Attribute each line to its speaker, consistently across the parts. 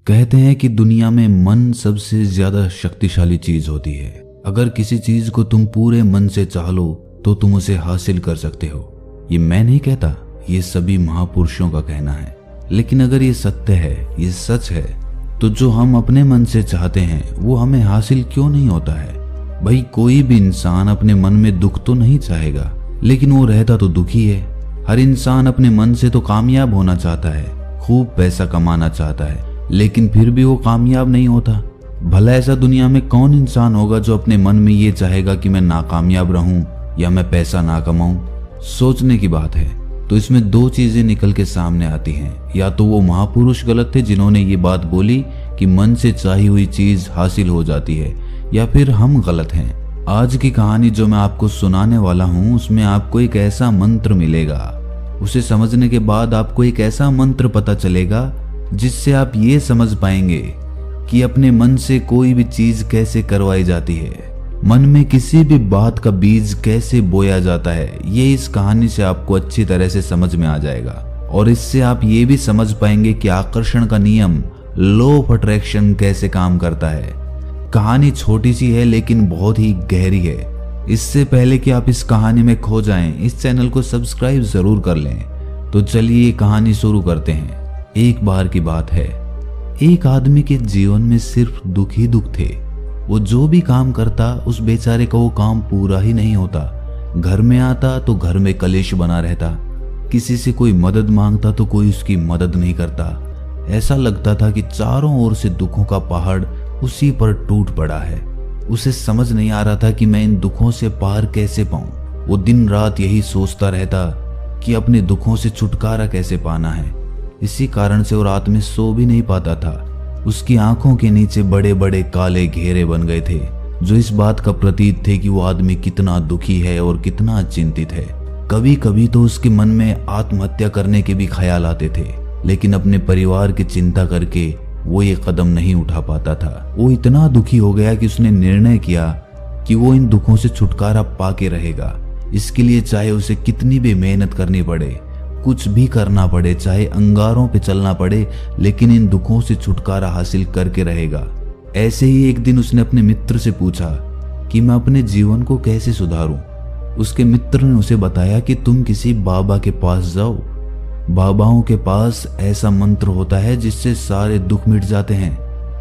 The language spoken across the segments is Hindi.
Speaker 1: कहते हैं कि दुनिया में मन सबसे ज्यादा शक्तिशाली चीज होती है। अगर किसी चीज को तुम पूरे मन से चाह लो तो तुम उसे हासिल कर सकते हो। ये मैं नहीं कहता, ये सभी महापुरुषों का कहना है। लेकिन अगर ये सत्य है, ये सच है, तो जो हम अपने मन से चाहते हैं वो हमें हासिल क्यों नहीं होता है? भाई, कोई भी इंसान अपने मन में दुख तो नहीं चाहेगा, लेकिन वो रहता तो दुखी है। हर इंसान अपने मन से तो कामयाब होना चाहता है, खूब पैसा कमाना चाहता है, लेकिन फिर भी वो कामयाब नहीं होता। भला ऐसा दुनिया में कौन इंसान होगा जो अपने मन में ये चाहेगा कि मैं नाकामयाब रहूं या मैं पैसा ना कमाऊं? सोचने की बात है। तो इसमें दो चीजें निकल के सामने आती हैं। या तो वो महापुरुष गलत थे जिन्होंने ये बात बोली कि मन से चाही हुई चीज हासिल हो जाती है, या फिर हम गलत हैं। आज की कहानी जो मैं आपको सुनाने वाला हूं, उसमें आपको एक ऐसा मंत्र मिलेगा। उसे समझने के बाद आपको एक ऐसा मंत्र पता चलेगा जिससे आप ये समझ पाएंगे कि अपने मन से कोई भी चीज कैसे करवाई जाती है, मन में किसी भी बात का बीज कैसे बोया जाता है। ये इस कहानी से आपको अच्छी तरह से समझ में आ जाएगा। और इससे आप ये भी समझ पाएंगे कि आकर्षण का नियम, लॉ ऑफ अट्रैक्शन कैसे काम करता है। कहानी छोटी सी है लेकिन बहुत ही गहरी है। इससे पहले कि आप इस कहानी में खो जाएं, इस चैनल को सब्सक्राइब जरूर कर लें। तो चलिए ये कहानी शुरू करते हैं। एक बार की बात है, एक आदमी के जीवन में सिर्फ दुख ही दुख थे। वो जो भी काम करता, उस बेचारे का वो काम पूरा ही नहीं होता। घर में आता तो घर में कलेश बना रहता, किसी से कोई मदद मांगता तो कोई उसकी मदद नहीं करता। ऐसा लगता था कि चारों ओर से दुखों का पहाड़ उसी पर टूट पड़ा है। उसे समझ नहीं आ रहा था कि मैं इन दुखों से पार कैसे पाऊं। वो दिन रात यही सोचता रहता कि अपने दुखों से छुटकारा कैसे पाना है। इसी कारण से वो रात में सो भी नहीं पाता था। उसकी आंखों के नीचे बड़े बड़े काले घेरे बन गए थे, जो इस बात का प्रतीक थे कि वो आदमी कितना दुखी है और कितना चिंतित है। कभी कभी तो उसके मन में आत्महत्या करने के भी ख्याल आते थे, लेकिन अपने परिवार की चिंता करके वो ये कदम नहीं उठा पाता था। वो इतना दुखी हो गया कि उसने निर्णय किया कि वो इन दुखों से छुटकारा पाके रहेगा। इसके लिए चाहे उसे कितनी भी मेहनत करनी पड़े, कुछ भी करना पड़े, चाहे अंगारों पे चलना पड़े, लेकिन इन दुखों से छुटकारा हासिल करके रहेगा। ऐसे ही एक दिन उसने अपने मित्र से पूछा कि मैं अपने जीवन को कैसे सुधारूं। उसके मित्र ने उसे बताया कि तुम किसी बाबा के पास जाओ। बाबाओं के पास ऐसा मंत्र होता है जिससे सारे दुख मिट जाते हैं,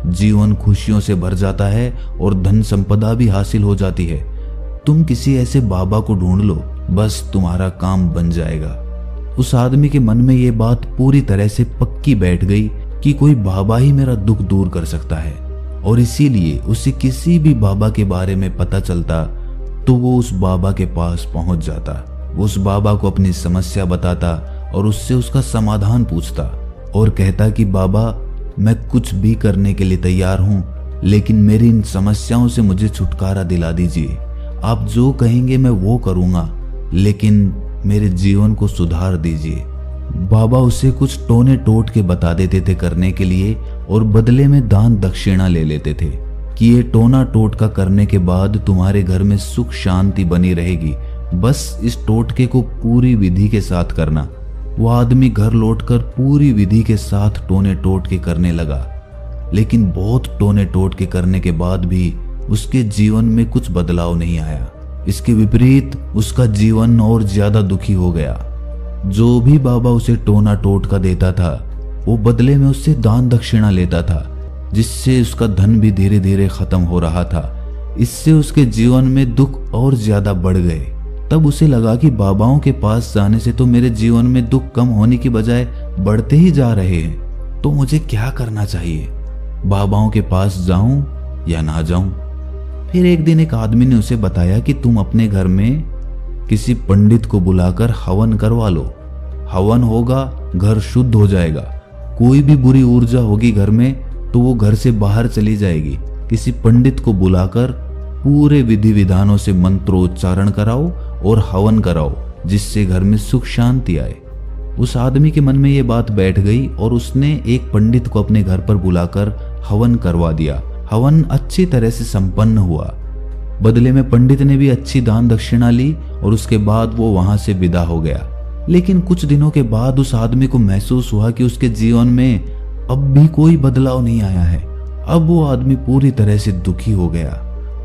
Speaker 1: जीवन खुशियों से भर जाता है और धन संपदा भी हासिल हो जाती है। तुम किसी ऐसे बाबा को ढूंढ लो, बस तुम्हारा काम बन जाएगा। उस आदमी के मन में ये बात पूरी तरह से पक्की बैठ गई कि कोई बाबा ही मेरा दुख दूर कर सकता है, और इसीलिए उसे किसी भी बाबा के बारे में पता चलता तो वो उस बाबा के पास पहुंच जाता। वो उस बाबा को अपनी समस्या बताता और उससे उसका समाधान पूछता और कहता कि बाबा, मैं कुछ भी करने के लिए तैयार हूं, लेकिन मेरी इन समस्याओं से मुझे छुटकारा दिला दीजिए। आप जो कहेंगे मैं वो करूंगा, लेकिन मेरे जीवन को सुधार दीजिए। बाबा उसे कुछ टोने टोट के बता देते थे करने के लिए, और बदले में दान दक्षिणा ले लेते थे कि ये टोना टोटका करने के बाद तुम्हारे घर में सुख शांति बनी रहेगी, बस इस टोटके को पूरी विधि के साथ करना। वो आदमी घर लौटकर पूरी विधि के साथ टोने टोटके करने लगा, लेकिन बहुत टोने टोटके करने के बाद भी उसके जीवन में कुछ बदलाव नहीं आया। इसके विपरीत उसका जीवन और ज्यादा दुखी हो गया। जो भी बाबा उसे टोना टोटका देता था, वो बदले में उससे दान दक्षिणा लेता था, जिससे उसका धन भी धीरे धीरे खत्म हो रहा था। इससे उसके जीवन में दुख और ज्यादा बढ़ गए। तब उसे लगा कि बाबाओं के पास जाने से तो मेरे जीवन में दुख कम होने की बजाय बढ़ते ही जा रहे हैं, तो मुझे क्या करना चाहिए? बाबाओं के पास जाऊं या ना जाऊं? फिर एक दिन एक आदमी ने उसे बताया कि तुम अपने घर में किसी पंडित को बुलाकर हवन करवा लो। हवन होगा, घर शुद्ध हो जाएगा। कोई भी बुरी ऊर्जा होगी घर में तो वो घर से बाहर चली जाएगी। किसी पंडित को बुलाकर पूरे विधि विधानों से मंत्रोच्चारण कराओ और हवन कराओ, जिससे घर में सुख शांति आए। उस आदमी के मन में ये बात बैठ गई और उसने एक पंडित को अपने घर पर बुलाकर हवन करवा दिया। हवन अच्छी तरह से संपन्न हुआ। बदले में पंडित ने भी अच्छी दान दक्षिणा ली और उसके बाद वो वहां से विदा हो गया। लेकिन कुछ दिनों के बाद उस आदमी को महसूस हुआ कि उसके जीवन में अब भी कोई बदलाव नहीं आया है। अब वो आदमी पूरी तरह से दुखी हो गया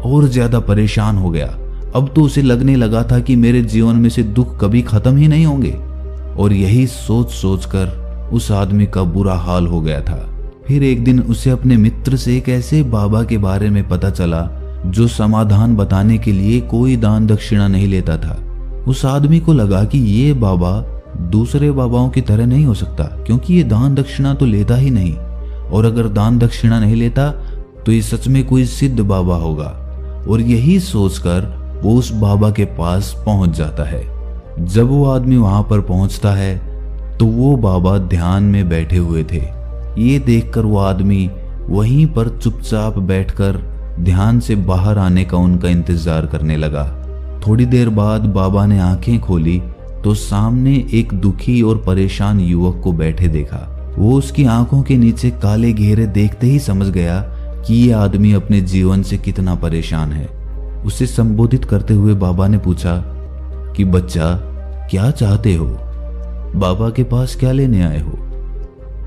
Speaker 1: और ज्यादा परेशान हो गया। अब तो उसे लगने लगा था कि मेरे जीवन में से दुख कभी खत्म ही नहीं होंगे। और यही सोच सोच कर उस आदमी का बुरा हाल हो गया था। फिर एक दिन उसे अपने मित्र से एक ऐसे बाबा के बारे में पता चला जो समाधान बताने के लिए कोई दान दक्षिणा नहीं लेता था। उस आदमी को लगा कि ये बाबा दूसरे बाबाओं की तरह नहीं हो सकता, क्योंकि ये दान दक्षिणा तो लेता ही नहीं, और अगर दान दक्षिणा नहीं लेता तो ये सच में कोई सिद्ध बाबा होगा। और यही सोचकर वो उस बाबा के पास पहुंच जाता है। जब वो आदमी वहां पर पहुंचता है तो वो बाबा ध्यान में बैठे हुए थे। ये देखकर वो आदमी वहीं पर चुपचाप बैठकर ध्यान से बाहर आने का उनका इंतजार करने लगा। थोड़ी देर बाद बाबा ने आंखें खोली तो सामने एक दुखी और परेशान युवक को बैठे देखा। वो उसकी आंखों के नीचे काले घेरे देखते ही समझ गया कि ये आदमी अपने जीवन से कितना परेशान है। उसे संबोधित करते हुए बाबा ने पूछा कि बच्चा, क्या चाहते हो? बाबा के पास क्या लेने आए हो?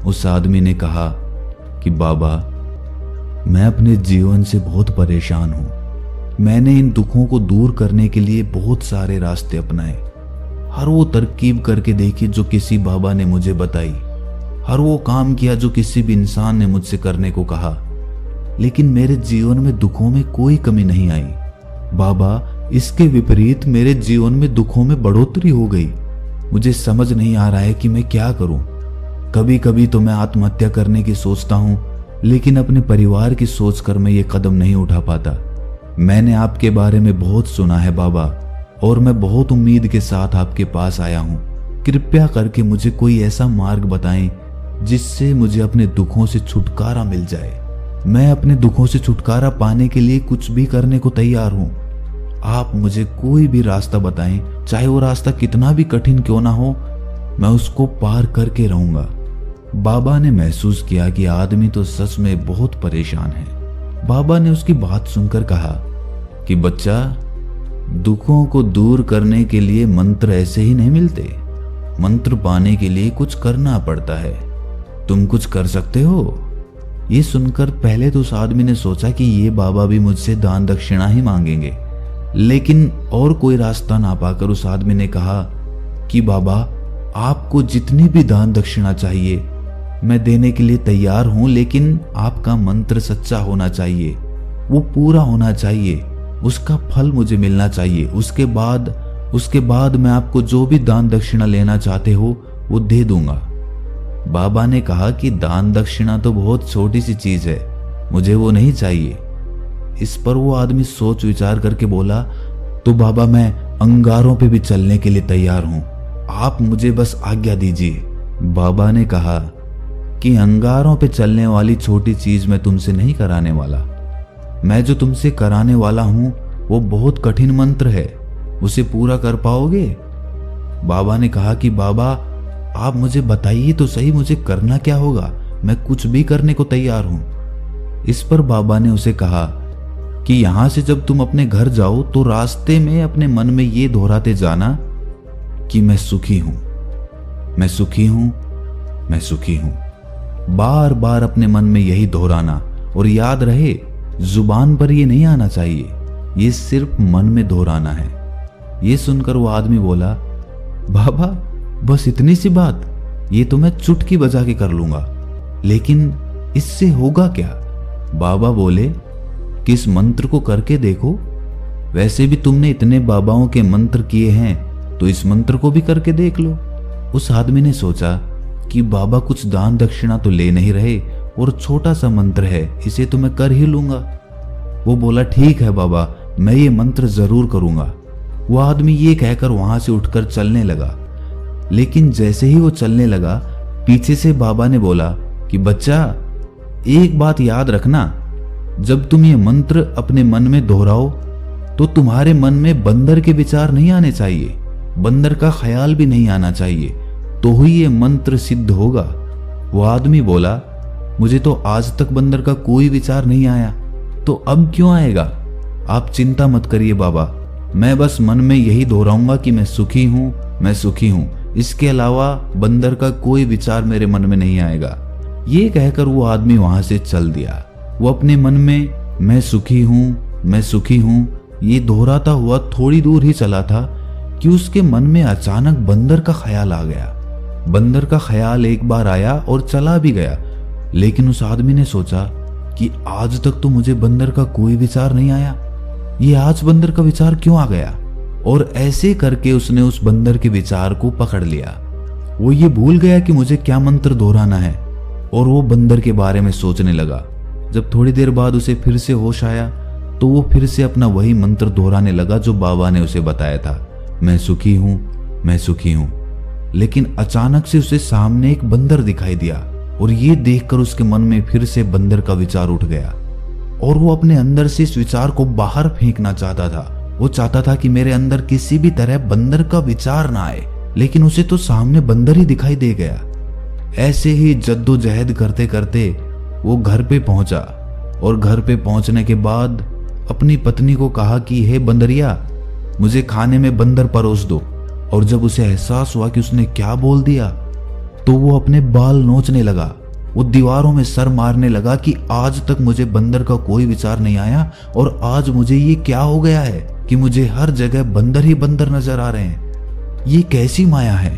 Speaker 1: उस आदमी ने कहा कि बाबा, मैं अपने जीवन से बहुत परेशान हूं। मैंने इन दुखों को दूर करने के लिए बहुत सारे रास्ते अपनाए। हर वो तरकीब करके देखी जो किसी बाबा ने मुझे बताई, हर वो काम किया जो किसी भी इंसान ने मुझसे करने को कहा, लेकिन मेरे जीवन में दुखों में कोई कमी नहीं आई। बाबा, इसके विपरीत मेरे जीवन में दुखों में बढ़ोतरी हो गई। मुझे समझ नहीं आ रहा है कि मैं क्या करूं। कभी कभी तो मैं आत्महत्या करने की सोचता हूं, लेकिन अपने परिवार की सोचकर मैं ये कदम नहीं उठा पाता। मैंने आपके बारे में बहुत सुना है बाबा, और मैं बहुत उम्मीद के साथ आपके पास आया हूं। कृपया करके मुझे कोई ऐसा मार्ग बताएं जिससे मुझे अपने दुखों से छुटकारा मिल जाए। मैं अपने दुखों से छुटकारा पाने के लिए कुछ भी करने को तैयार हूं। आप मुझे कोई भी रास्ता बताएं, चाहे वो रास्ता कितना भी कठिन क्यों ना हो, मैं उसको पार करके रहूंगा। बाबा ने महसूस किया कि आदमी तो सच में बहुत परेशान है। बाबा ने उसकी बात सुनकर कहा कि बच्चा, दुखों को दूर करने के लिए मंत्र ऐसे ही नहीं मिलते। मंत्र पाने के लिए कुछ करना पड़ता है। तुम कुछ कर सकते हो? ये सुनकर पहले तो उस आदमी ने सोचा कि ये बाबा भी मुझसे दान दक्षिणा ही मांगेंगे, लेकिन और कोई रास्ता ना पाकर उस आदमी ने कहा कि बाबा, आपको जितनी भी दान दक्षिणा चाहिए मैं देने के लिए तैयार हूं, लेकिन आपका मंत्र सच्चा होना चाहिए, वो पूरा होना चाहिए, उसका फल मुझे मिलना चाहिए। उसके बाद मैं आपको जो भी दान दक्षिणा लेना चाहते हो वो दे दूंगा। बाबा ने कहा कि दान दक्षिणा तो बहुत छोटी सी चीज है, मुझे वो नहीं चाहिए। इस पर वो आदमी सोच विचार करके बोला, तो बाबा, मैं अंगारों पे भी चलने के लिए तैयार हूं, आप मुझे बस आज्ञा दीजिए। बाबा ने कहा कि अंगारों पे चलने वाली छोटी चीज मैं तुमसे नहीं कराने वाला। मैं जो तुमसे कराने वाला हूं वो बहुत कठिन मंत्र है, उसे पूरा कर पाओगे? बाबा ने कहा कि बाबा, आप मुझे बताइए तो सही, मुझे करना क्या होगा, मैं कुछ भी करने को तैयार हूं। इस पर बाबा ने उसे कहा कि यहां से जब तुम अपने घर जाओ तो रास्ते में अपने मन में ये दोहराते जाना कि मैं सुखी हूं, मैं सुखी हूं, मैं सुखी हूं। बार बार अपने मन में यही दोहराना, और याद रहे जुबान पर ये नहीं आना चाहिए, ये सिर्फ मन में दोहराना है। ये सुनकर वो आदमी बोला, बाबा, बस इतनी सी बात, ये तो मैं चुटकी बजा के कर लूंगा, लेकिन इससे होगा क्या? बाबा बोले कि इस मंत्र को करके देखो, वैसे भी तुमने इतने बाबाओं के मंत्र किए हैं, तो इस मंत्र को भी करके देख लो। उस आदमी ने सोचा कि बाबा कुछ दान दक्षिणा तो ले नहीं रहे, और छोटा सा मंत्र है, इसे तो मैं कर ही लूंगा। वो बोला, ठीक है बाबा, मैं ये मंत्र जरूर करूंगा। वो आदमी ये कहकर वहां से उठकर चलने लगा, लेकिन जैसे ही वो चलने लगा, पीछे से बाबा ने बोला कि बच्चा, एक बात याद रखना, जब तुम ये मंत्र अपने मन में दोहराओ तो तुम्हारे मन में बंदर के विचार नहीं आने चाहिए, बंदर का ख्याल भी नहीं आना चाहिए, तो ही ये मंत्र सिद्ध होगा। वो आदमी बोला, मुझे तो आज तक बंदर का कोई विचार नहीं आया, तो अब क्यों आएगा? आप चिंता मत करिए बाबा, मैं बस मन में यही दोहराऊंगा कि मैं सुखी हूं, मैं सुखी हूं। इसके अलावा बंदर का कोई विचार मेरे मन में नहीं आएगा। ये कहकर वो आदमी वहां से चल दिया। वो अपने मन में मैं सुखी हूं, मैं सुखी हूं ये दोहराता हुआ थोड़ी दूर ही चला था कि उसके मन में अचानक बंदर का ख्याल आ गया। बंदर का ख्याल एक बार आया और चला भी गया, लेकिन उस आदमी ने सोचा कि आज तक तो मुझे बंदर का कोई विचार नहीं आया, ये आज बंदर का विचार क्यों आ गया। और ऐसे करके उसने उस बंदर के विचार को पकड़ लिया। वो ये भूल गया कि मुझे क्या मंत्र दोहराना है और वो बंदर के बारे में सोचने लगा। जब थोड़ी देर बाद उसे फिर से होश आया तो वो फिर से अपना वही मंत्र दोहराने लगा जो बाबा ने उसे बताया था, मैं सुखी हूं, मैं सुखी हूं। लेकिन अचानक से उसे सामने एक बंदर दिखाई दिया और ये देखकर उसके मन में फिर से बंदर का विचार उठ गया और वो अपने अंदर से इस विचार को बाहर फेंकना चाहता था। वो चाहता था कि मेरे अंदर किसी भी तरह बंदर का विचार ना आए, लेकिन उसे तो सामने बंदर ही दिखाई दे गया। ऐसे ही जद्दोजहद करते करते वो घर पे पहुंचा और घर पे पहुंचने के बाद अपनी पत्नी को कहा कि हे बंदरिया, मुझे खाने में बंदर परोस दो। और जब उसे एहसास हुआ कि उसने क्या बोल दिया तो वो अपने बाल नोचने लगा। वो दीवारों में सर मारने लगा कि आज तक मुझे बंदर का कोई विचार नहीं आया और आज मुझे ये क्या हो गया है कि मुझे हर जगह बंदर ही बंदर नजर आ रहे हैं, ये कैसी माया है।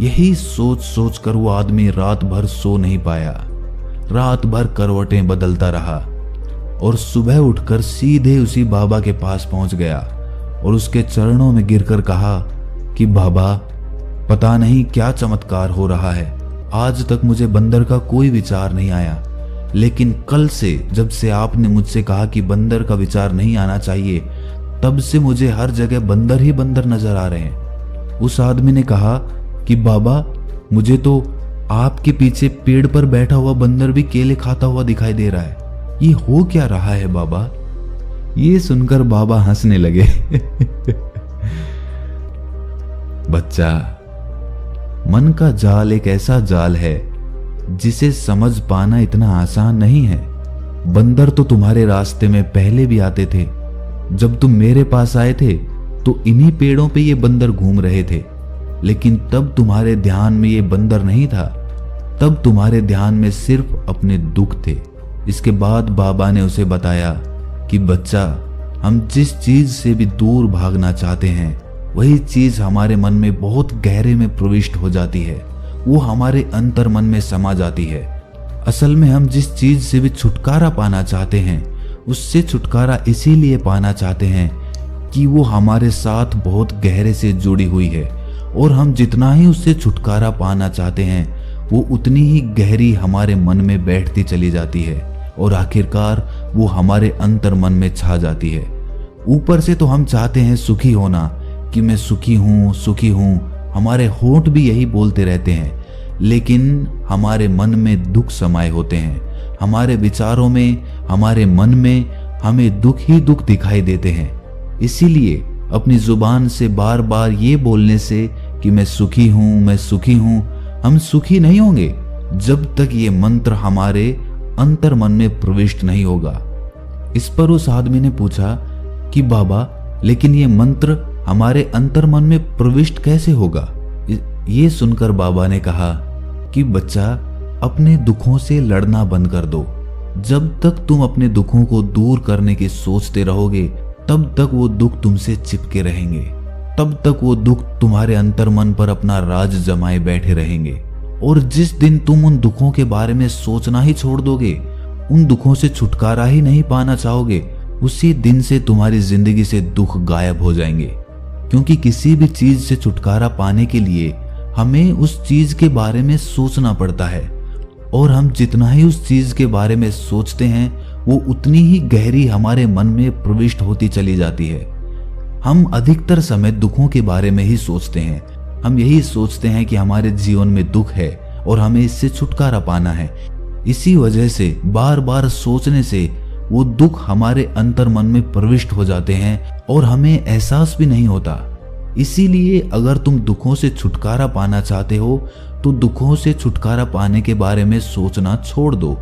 Speaker 1: यही सोच सोच कर वो आदमी रात भर सो नहीं पाया। रात भर करवटें बदलता रहा और सुबह उठकर सीधे उसी बाबा के पास पहुंच गया और उसके चरणों में गिरकर कहा कि बाबा, पता नहीं क्या चमत्कार हो रहा है, आज तक मुझे बंदर का कोई विचार नहीं आया, लेकिन कल से जब से आपने मुझसे कहा कि बंदर का विचार नहीं आना चाहिए, तब से मुझे हर जगह बंदर ही बंदर नजर आ रहे हैं। उस आदमी ने कहा कि बाबा, मुझे तो आपके पीछे पेड़ पर बैठा हुआ बंदर भी केले खाता हुआ दिखाई दे रहा है, ये हो क्या रहा है बाबा। ये सुनकर बाबा हंसने लगे। बच्चा, मन का जाल एक ऐसा जाल है जिसे समझ पाना इतना आसान नहीं है। बंदर तो तुम्हारे रास्ते में पहले भी आते थे। जब तुम मेरे पास आए थे तो इन्हीं पेड़ों पे ये बंदर घूम रहे थे, लेकिन तब तुम्हारे ध्यान में ये बंदर नहीं था, तब तुम्हारे ध्यान में सिर्फ अपने दुख थे। इसके बाद बाबा ने उसे बताया कि बच्चा, हम जिस चीज से भी दूर भागना चाहते हैं वही चीज हमारे मन में बहुत गहरे में प्रविष्ट हो जाती है, वो हमारे अंतर मन में समा जाती है। असल में हम जिस चीज से भी छुटकारा पाना चाहते हैं उससे छुटकारा इसीलिए पाना चाहते हैं कि वो हमारे साथ बहुत गहरे से जुड़ी हुई है, और हम जितना ही उससे छुटकारा पाना चाहते हैं वो उतनी ही गहरी हमारे मन में बैठती चली जाती है और आखिरकार वो हमारे अंतर मन में छा जाती है। ऊपर से तो हम चाहते हैं सुखी होना कि मैं सुखी हूं, सुखी हूं, हमारे होंठ भी यही बोलते रहते हैं, लेकिन हमारे मन में दुख समाये होते हैं। हमारे विचारों में, हमारे मन में हमें दुख ही दुख दिखाई देते हैं। इसीलिए अपनी जुबान से बार बार ये बोलने से कि मैं सुखी हूं, मैं सुखी हूं, हम सुखी नहीं होंगे जब तक ये मंत्र हमारे अंतर मन में प्रविष्ट नहीं होगा। इस पर उस आदमी ने पूछा कि बाबा, लेकिन ये मंत्र हमारे अंतर मन में प्रविष्ट कैसे होगा। ये सुनकर बाबा ने कहा कि बच्चा, अपने दुखों से लड़ना बंद कर दो। जब तक तुम अपने दुखों को दूर करने की सोचते रहोगे तब तक वो दुख तुमसे चिपके रहेंगे, तब तक वो दुख तुम्हारे अंतर मन पर अपना राज जमाए बैठे रहेंगे। और जिस दिन तुम उन दुखों के बारे में सोचना ही छोड़ दोगे, उन दुखों से छुटकारा ही नहीं पाना चाहोगे, उसी दिन से तुम्हारी जिंदगी से दुख गायब हो जाएंगे। क्योंकि किसी भी चीज से छुटकारा पाने के लिए हमें उस चीज के बारे में सोचना पड़ता है, और हम जितना ही उस चीज के बारे में सोचते हैं वो उतनी ही गहरी हमारे मन में प्रविष्ट होती चली जाती है। हम अधिकतर समय दुखों के बारे में ही सोचते हैं। हम यही सोचते हैं कि हमारे जीवन में दुख है और हमें इससे छुटकारा पाना है। इसी वजह से बार बार सोचने से वो दुख हमारे अंतर मन में प्रविष्ट हो जाते हैं और हमें एहसास भी नहीं होता। इसीलिए अगर तुम दुखों से छुटकारा पाना चाहते हो तो दुखों से छुटकारा पाने के बारे में सोचना छोड़ दो,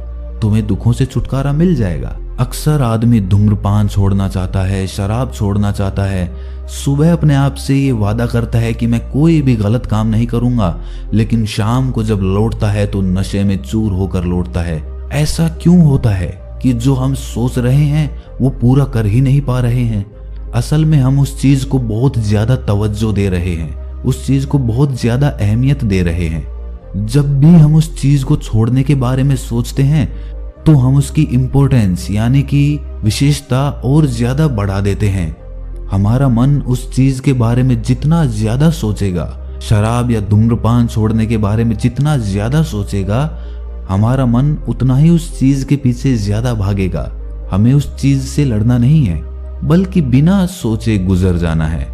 Speaker 1: तुम्हें दुखों से छुटकारा मिल जाएगा। अक्सर आदमी धूम्रपान छोड़ना चाहता है, शराब छोड़ना चाहता है, सुबह अपने आप से ये वादा करता है कि मैं कोई भी गलत काम नहीं करूंगा, लेकिन शाम को जब लौटता है तो नशे में चूर होकर लौटता है। ऐसा क्यों होता है कि जो हम सोच रहे हैं वो पूरा कर ही नहीं पा रहे हैं? असल में हम उस चीज को बहुत ज्यादा तवज्जो दे रहे हैं, उस चीज को बहुत ज्यादा अहमियत दे रहे हैं। जब भी हम उस चीज को छोड़ने के बारे में सोचते हैं तो हम उसकी इम्पोर्टेंस यानी कि विशेषता और ज्यादा बढ़ा देते हैं। हमारा मन उस चीज के बारे में जितना ज्यादा सोचेगा, शराब या धूम्रपान छोड़ने के बारे में जितना ज्यादा सोचेगा, हमारा मन उतना ही उस चीज के पीछे ज्यादा भागेगा। हमें उस चीज से लड़ना नहीं है, बल्कि बिना सोचे गुजर जाना है।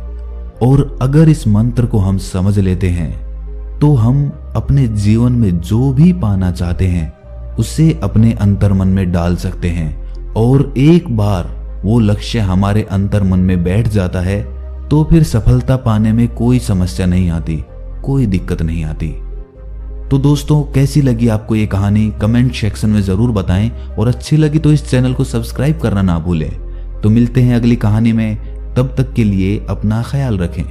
Speaker 1: और अगर इस मंत्र को हम समझ लेते हैं तो हम अपने जीवन में जो भी पाना चाहते हैं उसे अपने अंतर्मन में डाल सकते हैं। और एक बार वो लक्ष्य हमारे अंतर्मन में बैठ जाता है तो फिर सफलता पाने में कोई समस्या नहीं आती, कोई दिक्कत नहीं आती। तो दोस्तों, कैसी लगी आपको ये कहानी कमेंट सेक्शन में जरूर बताएं, और अच्छी लगी तो इस चैनल को सब्सक्राइब करना ना भूलें। तो मिलते हैं अगली कहानी में, तब तक के लिए अपना ख्याल रखें।